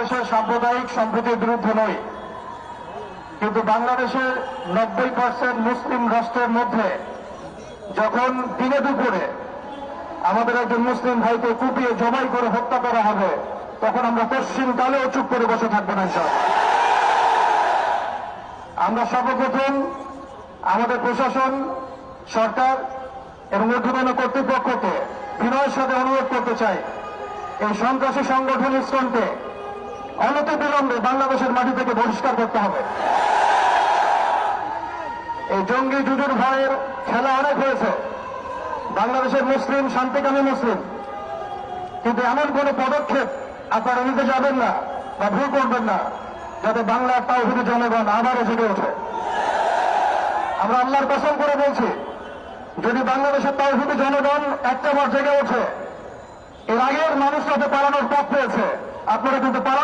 বাংলাদেশের সাম্প্রদায়িক সম্প্রীতির বিরুদ্ধে নই, কিন্তু বাংলাদেশের 90% মুসলিম রাষ্ট্রের মধ্যে যখন দিনে দুপুরে আমাদের একজন মুসলিম ভাইকে কুপিয়ে জবাই করে হত্যা করা হবে, তখন আমরা পশ্চিমকালেও চুপ করে বসে থাকবো না। আমরা সর্বপ্রথম আমাদের প্রশাসন, সরকার এবং ঊর্ধ্বতন কর্তৃপক্ষকে বিনয়ের সাথে অনুরোধ করতে চাই, এই সন্ত্রাসী সংগঠন ইসকনকে অনতিবিলম্বে বাংলাদেশের মাটি থেকে বহিষ্কার করতে হবে। এই জঙ্গি জুজুর ভয়ের খেলা অনেক হয়েছে। বাংলাদেশের মুসলিম শান্তিকামী মুসলিম, কিন্তু এমন কোন পদক্ষেপ আপনারা নিতে যাবেন না বা ভুল করবেন না যাতে বাংলার তাওহীদি জনগণ আবারও জেগে ওঠে। আমরা আল্লাহর কসম করে বলছি, যদি বাংলাদেশের তাওহীদি জনগণ একটাবার জেগে ওঠে, এর আগের মানুষরা তো পালানোর পথ পেয়েছে, আপনারা কিন্তু